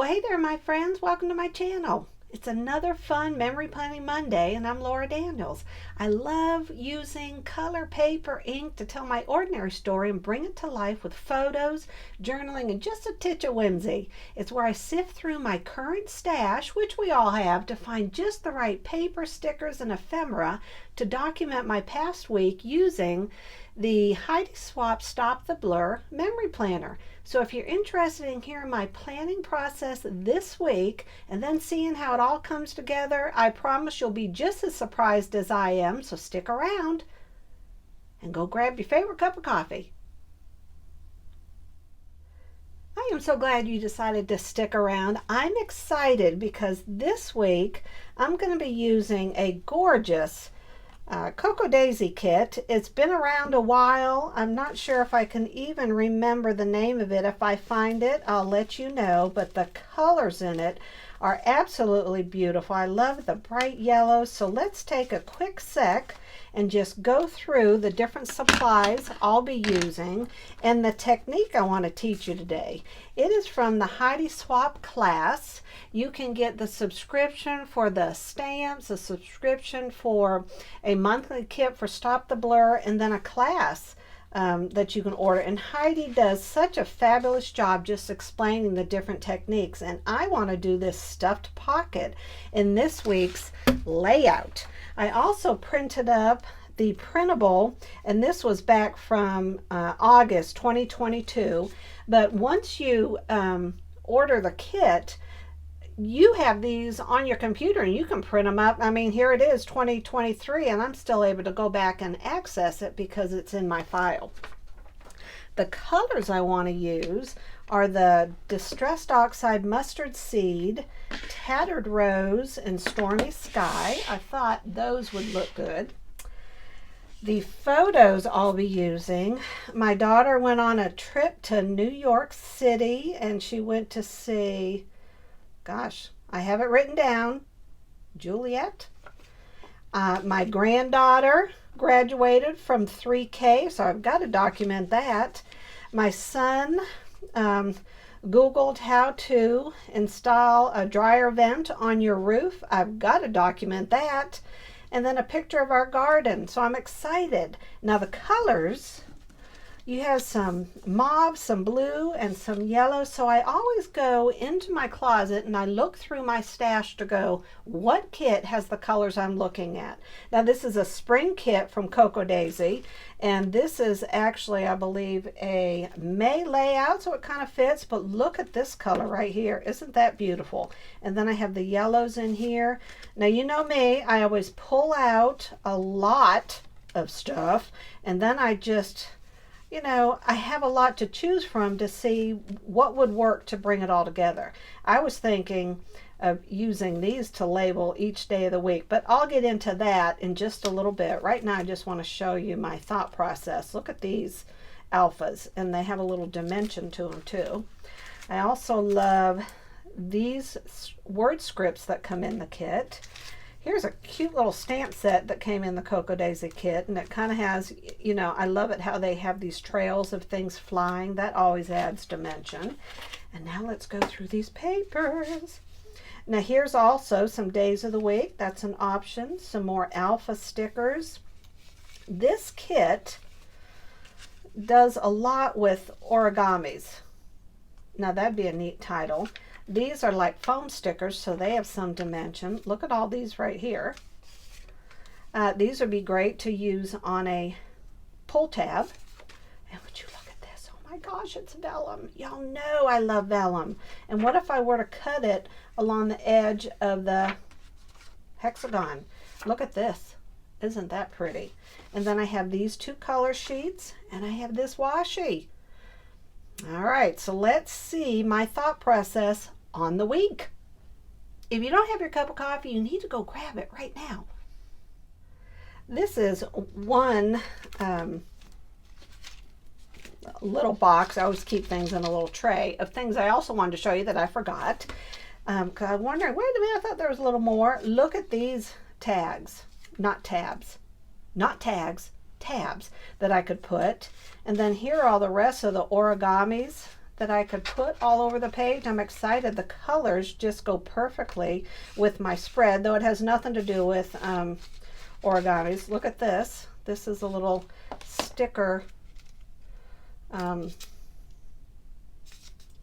Hey there, my friends. Welcome to my channel. It's another fun Memory Planning Monday, and I'm Laura Daniels. I love using color paper ink to tell my ordinary story and bring it to life with photos, journaling, and just a titch of whimsy. It's where I sift through my current stash, which we all have, to find just the right paper, stickers, and ephemera to document my past week using the Heidi Swapp Stop the Blur Memory Planner. So if you're interested in hearing my planning process this week and then seeing how it all comes together, I promise you'll be just as surprised as I am. So stick around and go grab your favorite cup of coffee. I am so glad you decided to stick around. I'm excited because this week I'm going to be using a gorgeous Cocoa Daisy kit. It's been around a while. I'm not sure if I can even remember the name of it. If I find it, I'll let you know, but the colors in it are absolutely beautiful. I love the bright yellows. So let's take a quick sec and just go through the different supplies I'll be using and the technique I want to teach you today. It is from the Heidi Swapp class. You can get the subscription for the stamps, a subscription for a monthly kit for Stop the Blur, and then a class that you can order. And Heidi does such a fabulous job just explaining the different techniques. And I want to do this stuffed pocket in this week's layout. I also printed up the printable, and this was back from August 2022. But once you order the kit, you have these on your computer and you can print them up. I mean, here it is 2023 and I'm still able to go back and access it because it's in my file. The colors I want to use are the Distressed Oxide Mustard Seed, Tattered Rose, and Stormy Sky. I thought those would look good. The photos I'll be using, my daughter went on a trip to New York City and she went to see, gosh, I have it written down, Juliet. My granddaughter graduated from 3K, so I've got to document that. My son Googled how to install a dryer vent on your roof. I've got to document that. And then a picture of our garden. So I'm excited. Now the colors, you have some mauve, some blue, and some yellow. So I always go into my closet and I look through my stash to go, what kit has the colors I'm looking at? Now this is a spring kit from Cocoa Daisy. And this is actually, I believe, a May layout, so it kind of fits. But look at this color right here. Isn't that beautiful? And then I have the yellows in here. Now, you know me, I always pull out a lot of stuff. And then I just, you know, I have a lot to choose from to see what would work to bring it all together. I was thinking of using these to label each day of the week, but I'll get into that in just a little bit. Right now I just want to show you my thought process. Look at these alphas, and they have a little dimension to them too. I also love these word scripts that come in the kit. Here's a cute little stamp set that came in the Cocoa Daisy kit, and it kind of has, you know, I love it how they have these trails of things flying. That always adds dimension. And now let's go through these papers. Now here's also some days of the week. That's an option. Some more alpha stickers. This kit does a lot with origamis. Now that'd be a neat title. These are like foam stickers, so they have some dimension. Look at all these right here. These would be great to use on a pull tab. And would you look at this? Oh my gosh, it's vellum. Y'all know I love vellum. And what if I were to cut it along the edge of the hexagon? Look at this. Isn't that pretty? And then I have these two color sheets, and I have this washi. All right, so let's see my thought process on the week. If you don't have your cup of coffee, you need to go grab it right now. This is one little box. I always keep things in a little tray of things I also wanted to show you that I forgot. Because I'm wondering, wait a minute, I thought there was a little more. Look at these tags, not tabs, not tags, tabs that I could put. And then here are all the rest of the origamis that I could put all over the page. I'm excited. The colors just go perfectly with my spread, though it has nothing to do with origamis. Look at this. This is a little sticker.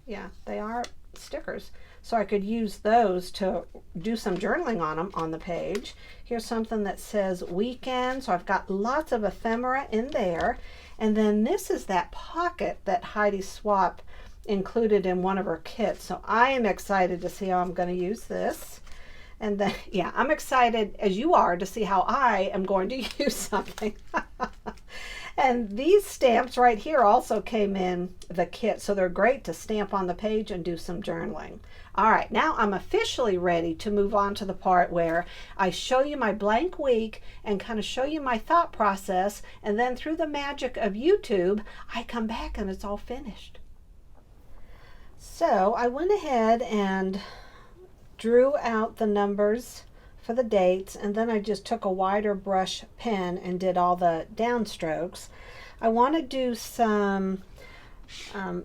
Yeah, they are stickers. So I could use those to do some journaling on them on the page. Here's something that says weekend. So I've got lots of ephemera in there. And then this is that pocket that Heidi Swapp included in one of her kits. So I am excited to see how I'm going to use this. And then, yeah, I'm excited as you are to see how I am going to use something. And these stamps right here also came in the kit, so they're great to stamp on the page and do some journaling. All right, now I'm officially ready to move on to the part where I show you my blank week and kind of show you my thought process, and then through the magic of YouTube, I come back and it's all finished. So I went ahead and drew out the numbers for the dates, and then I just took a wider brush pen and did all the downstrokes. I want to do some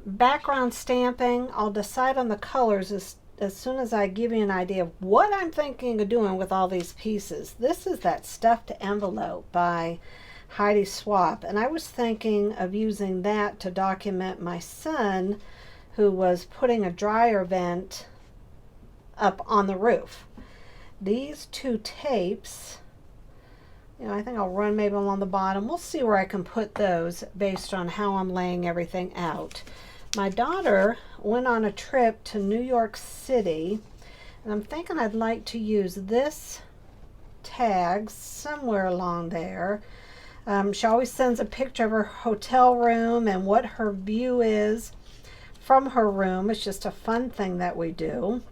background stamping. I'll decide on the colors as soon as I give you an idea of what I'm thinking of doing with all these pieces. This is that stuffed envelope by Heidi Swapp, and I was thinking of using that to document my son who was putting a dryer vent up on the roof. These two tapes, you know, I think I'll run maybe along the bottom. We'll see where I can put those based on how I'm laying everything out. My daughter went on a trip to New York City, and I'm thinking I'd like to use this tag somewhere along there. She always sends a picture of her hotel room and what her view is from her room. It's just a fun thing that we do.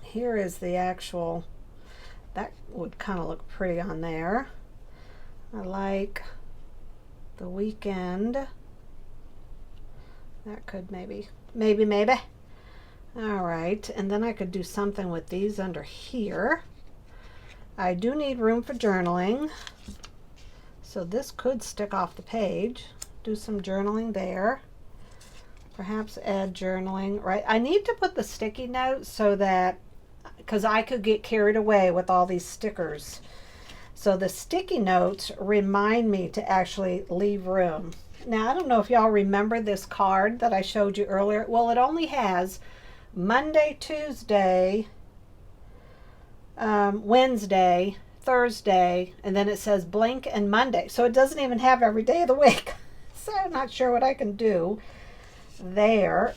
Here is the actual, that would kind of look pretty on there. I like the weekend. That could maybe. All right, and then I could do something with these under here. I do need room for journaling, so this could stick off the page. Do some journaling there. Perhaps add journaling, right? I need to put the sticky notes so that, because I could get carried away with all these stickers. So the sticky notes remind me to actually leave room. Now, I don't know if y'all remember this card that I showed you earlier. Well, it only has Monday, Tuesday, Wednesday, Thursday, and then it says blank and Monday. So it doesn't even have every day of the week. So I'm not sure what I can do there.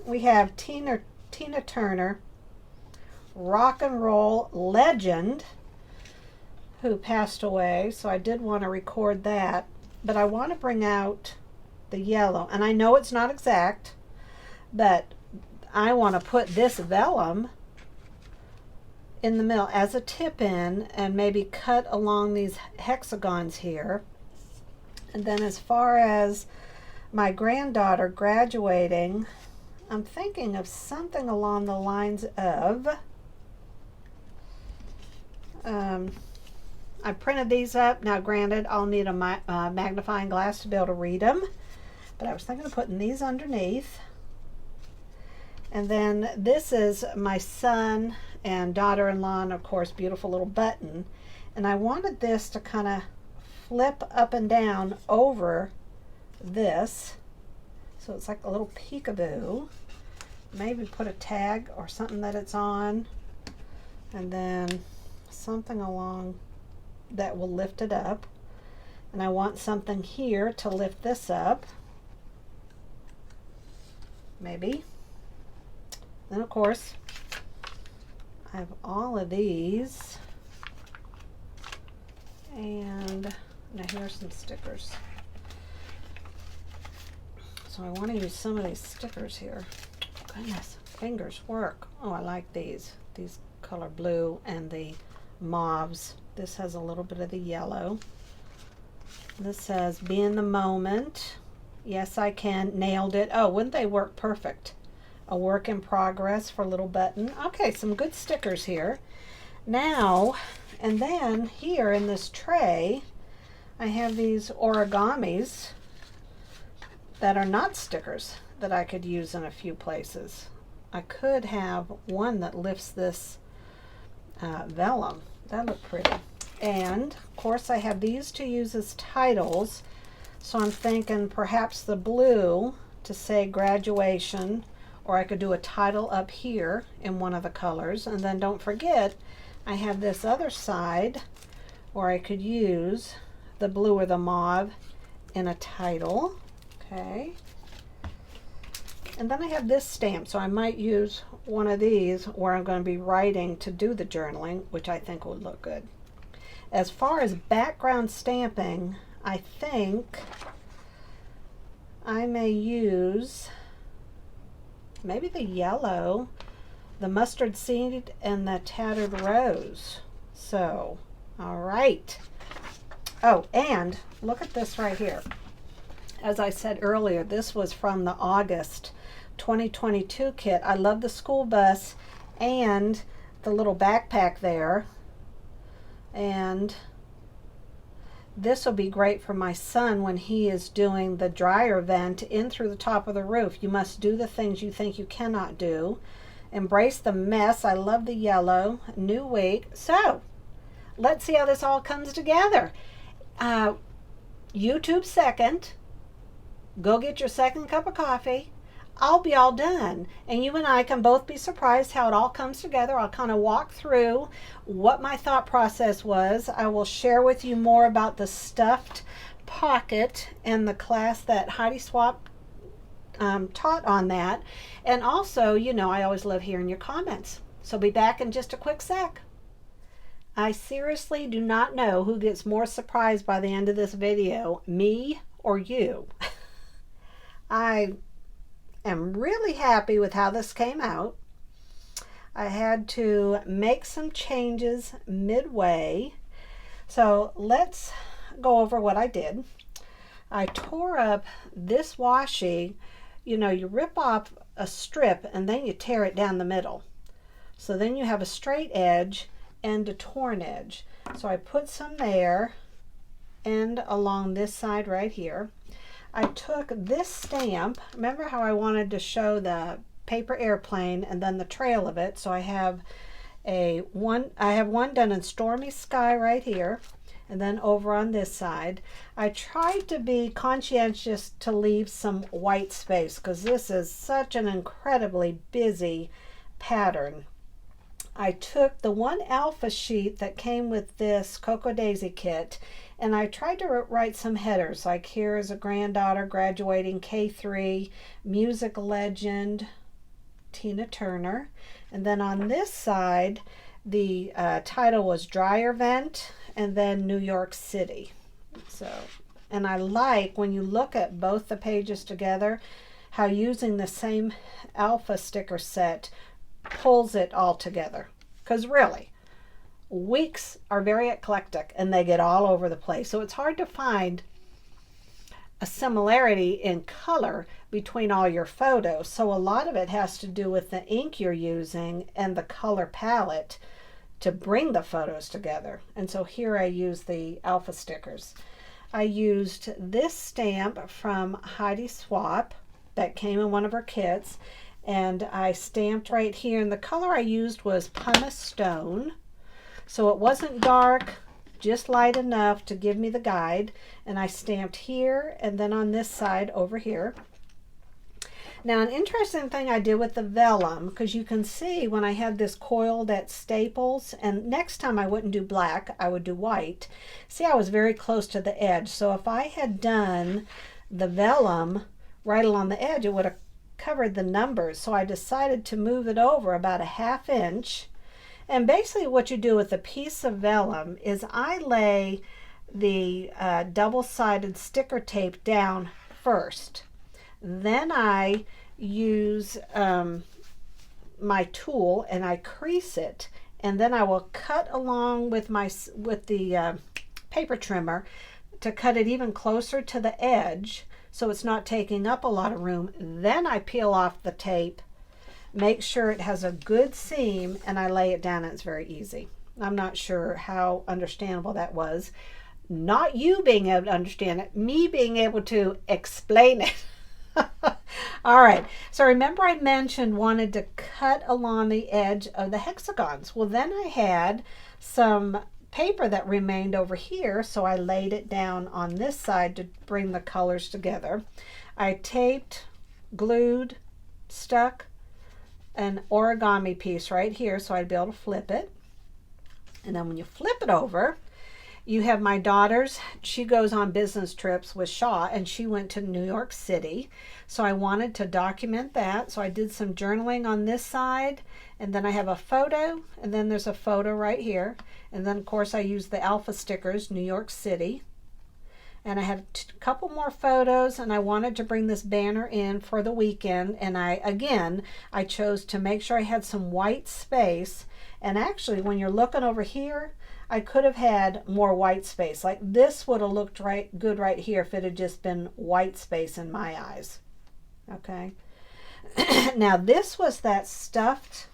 We have Tina Turner, rock and roll legend, who passed away, so I did want to record that, but I want to bring out the yellow, and I know it's not exact, but I want to put this vellum in the middle as a tip in and maybe cut along these hexagons here. And then as far as my granddaughter graduating, I'm thinking of something along the lines of, I printed these up. Now granted, I'll need a magnifying glass to be able to read them, but I was thinking of putting these underneath. And then this is my son and daughter-in-law, and of course beautiful little button, and I wanted this to kind of flip up and down over this, so it's like a little peekaboo. Maybe put a tag or something that it's on, and then something along that will lift it up. And I want something here to lift this up, maybe. Then of course I have all of these, and now here's some stickers. So I want to use some of these stickers here. Goodness, fingers work. Oh, I like these color blue and the mauves. This has a little bit of the yellow. This says be in the moment. Yes, I can. Nailed it. Oh, wouldn't they work perfect? A work in progress for a little button. Okay, some good stickers here. Now, and then here in this tray, I have these origamis that are not stickers. that I could use in a few places. I could have one that lifts this vellum. That looked pretty. And of course I have these to use as titles. So I'm thinking perhaps the blue to say graduation, or I could do a title up here in one of the colors. And then don't forget, I have this other side where I could use the blue or the mauve in a title. Okay. And then I have this stamp, so I might use one of these where I'm going to be writing to do the journaling, which I think would look good. As far as background stamping, I think I may use maybe the yellow, the mustard seed, and the tattered rose. So, all right. Oh, and look at this right here. As I said earlier, this was from the August 2022 kit. I love the school bus and the little backpack there. And this will be great for my son when he is doing the dryer vent in through the top of the roof. You must do the things you think you cannot do. Embrace the mess. I love the yellow. New week. So, let's see how this all comes together. YouTube second. Go get your second cup of coffee. I'll be all done. And you and I can both be surprised how it all comes together. I'll kind of walk through what my thought process was. I will share with you more about the stuffed pocket and the class that Heidi Swapp taught on that. And also, you know, I always love hearing your comments. So be back in just a quick sec. I seriously do not know who gets more surprised by the end of this video, me or you. I am really happy with how this came out. I had to make some changes midway. So let's go over what I did. I tore up this washi. You know, you rip off a strip and then you tear it down the middle. So then you have a straight edge and a torn edge. So I put some there and along this side right here. I took this stamp. Remember how I wanted to show the paper airplane and then the trail of it? So I have one done in Stormy Sky right here, and then over on this side. I tried to be conscientious to leave some white space because this is such an incredibly busy pattern. I took the one alpha sheet that came with this Cocoa Daisy kit, and I tried to write some headers, like here is a granddaughter graduating K3, music legend, Tina Turner. And then on this side, the title was Dryer Vent, and then New York City. So, and I like when you look at both the pages together, how using the same alpha sticker set pulls it all together. Because really, weeks are very eclectic and they get all over the place. So it's hard to find a similarity in color between all your photos. So a lot of it has to do with the ink you're using and the color palette to bring the photos together. And so here I use the alpha stickers. I used this stamp from Heidi Swapp that came in one of her kits, and I stamped right here, and the color I used was pumice stone. So it wasn't dark, just light enough to give me the guide. And I stamped here and then on this side over here. Now an interesting thing I did with the vellum, because you can see when I had this coiled at Staples, and next time I wouldn't do black, I would do white. See, I was very close to the edge. So if I had done the vellum right along the edge, it would have covered the numbers. So I decided to move it over about a ½ inch. And basically what you do with a piece of vellum is I lay the double-sided sticker tape down first. Then I use my tool and I crease it, and then I will cut along with the paper trimmer to cut it even closer to the edge so it's not taking up a lot of room. Then I peel off the tape, make sure it has a good seam, and I lay it down, and it's very easy. I'm not sure how understandable that was. Not you being able to understand it, me being able to explain it. All right, so remember I mentioned wanted to cut along the edge of the hexagons. Well, then I had some paper that remained over here, so I laid it down on this side to bring the colors together. I taped, glued, stuck an origami piece right here so I'd be able to flip it. And then when you flip it over, you have my daughter's. She goes on business trips with Shaw, and she went to New York City. So I wanted to document that. So I did some journaling on this side, and then I have a photo, and then there's a photo right here. And then, of course, I used the alpha stickers, New York City. And I had a couple more photos, and I wanted to bring this banner in for the weekend. And I chose to make sure I had some white space. And actually, when you're looking over here, I could have had more white space. Like this would have looked good right here if it had just been white space in my eyes. Okay. Now this was that stuffed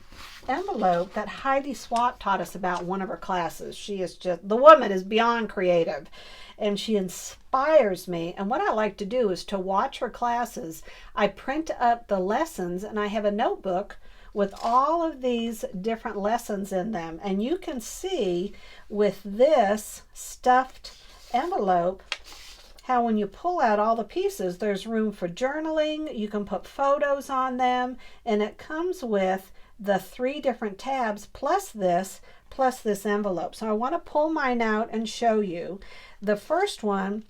envelope that Heidi Swapp taught us about in one of her classes. The woman is beyond creative, and she inspires me. And what I like to do is to watch her classes. I print up the lessons, and I have a notebook with all of these different lessons in them. And you can see with this stuffed envelope how when you pull out all the pieces, there's room for journaling. You can put photos on them, and it comes with the 3 different tabs plus this envelope. So I want to pull mine out and show you. The first one,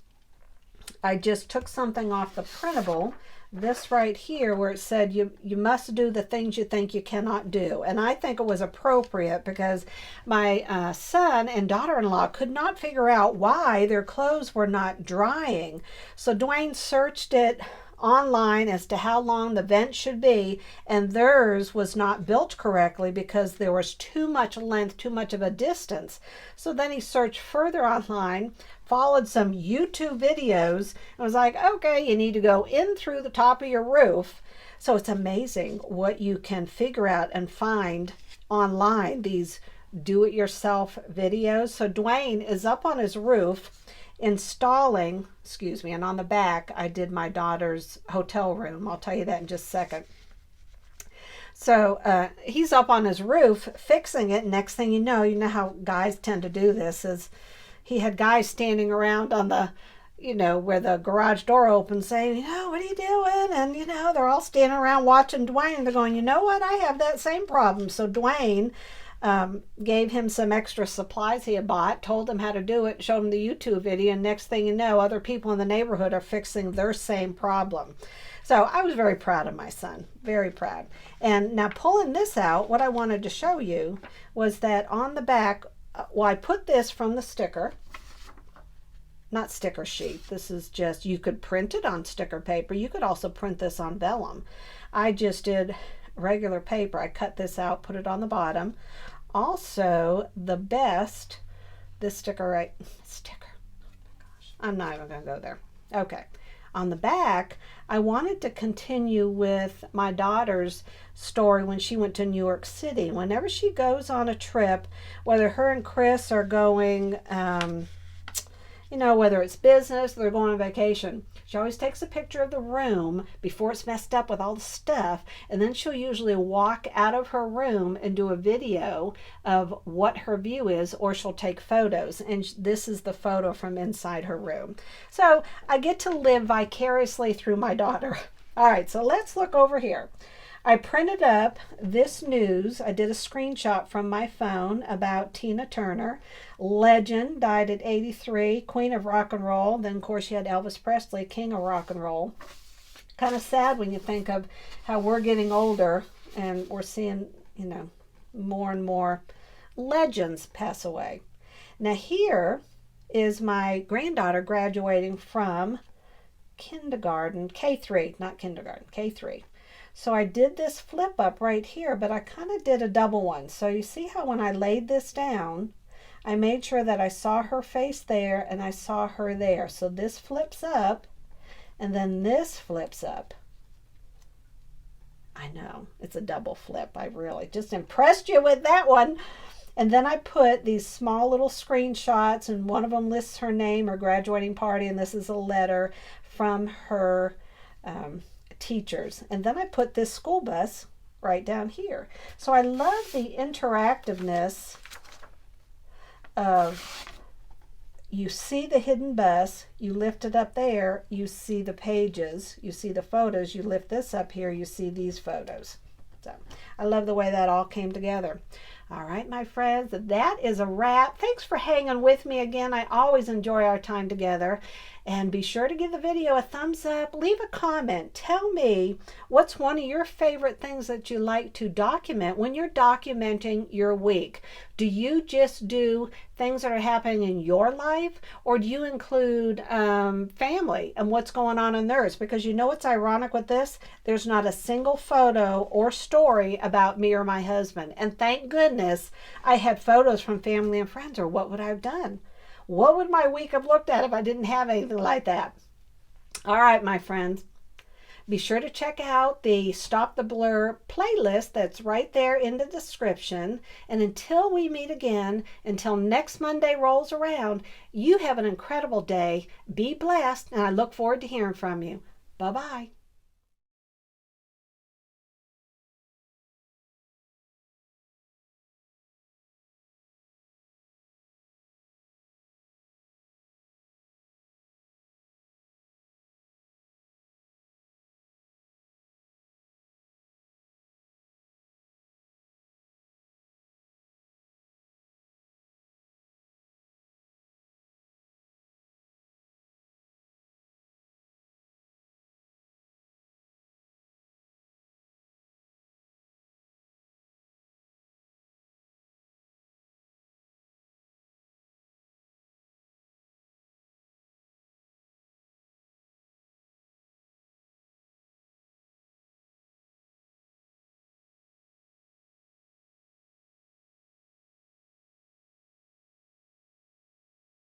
I just took something off the printable, this right here, where it said you must do the things you think you cannot do. And I think it was appropriate because my son and daughter-in-law could not figure out why their clothes were not drying. So Dwayne searched it online as to how long the vent should be, and theirs was not built correctly because there was too much length, too much of a distance. So then he searched further online, followed some YouTube videos, and was like, okay, you need to go in through the top of your roof. So it's amazing what you can figure out and find online, these do-it-yourself videos. So Dwayne is up on his roof installing, and on the back I did my daughter's hotel room. I'll tell you that in just a second. So he's up on his roof fixing it. Next thing you know how guys tend to do this, is he had guys standing around on the, where the garage door opens saying, what are you doing? And, they're all standing around watching Dwayne. They're going, you know what? I have that same problem. So Dwayne gave him some extra supplies he had bought, told him how to do it, showed him the YouTube video, and next thing you know, other people in the neighborhood are fixing their same problem. So I was very proud of my son, very proud. And now pulling this out, what I wanted to show you was that on the back, I put this from the sticker, not sticker sheet. This is just, you could print it on sticker paper. You could also print this on vellum. I just did regular paper. I cut this out, put it on the bottom. Also, this sticker, oh my gosh, I'm not even going to go there. Okay. On the back, I wanted to continue with my daughter's story when she went to New York City. Whenever she goes on a trip, whether her and Chris are going, whether it's business or they're going on vacation, she always takes a picture of the room before it's messed up with all the stuff, and then she'll usually walk out of her room and do a video of what her view is, or she'll take photos, and this is the photo from inside her room. So I get to live vicariously through my daughter. All right, so let's look over here. I printed up this news. I did a screenshot from my phone about Tina Turner. Legend, died at 83, queen of rock and roll. Then, of course, you had Elvis Presley, king of rock and roll. Kind of sad when you think of how we're getting older and we're seeing, more and more legends pass away. Now, here is my granddaughter graduating from kindergarten, K3, not kindergarten, K3. So I did this flip up right here, but I kind of did a double one. So you see how when I laid this down, I made sure that I saw her face there and I saw her there. So this flips up and then this flips up. I know, it's a double flip. I really just impressed you with that one. And then I put these small little screenshots, and one of them lists her name, her graduating party, and this is a letter from her teachers. And then I put this school bus right down here. So I love the interactiveness of, you see the hidden bus, you lift it up there, you see the pages, you see the photos, you lift this up here, you see these photos. So I love the way that all came together. All right, my friends, that is a wrap. Thanks for hanging with me again. I always enjoy our time together. And be sure to give the video a thumbs up. Leave a comment. Tell me what's one of your favorite things that you like to document when you're documenting your week. Do you just do things that are happening in your life, or do you include family and what's going on in theirs? Because you know what's ironic with this? There's not a single photo or story about me or my husband. And thank goodness I had photos from family and friends, or what would I have done? What would my week have looked at if I didn't have anything like that? All right, my friends. Be sure to check out the Stop the Blur playlist that's right there in the description. And until we meet again, until next Monday rolls around, you have an incredible day. Be blessed, and I look forward to hearing from you. Bye-bye.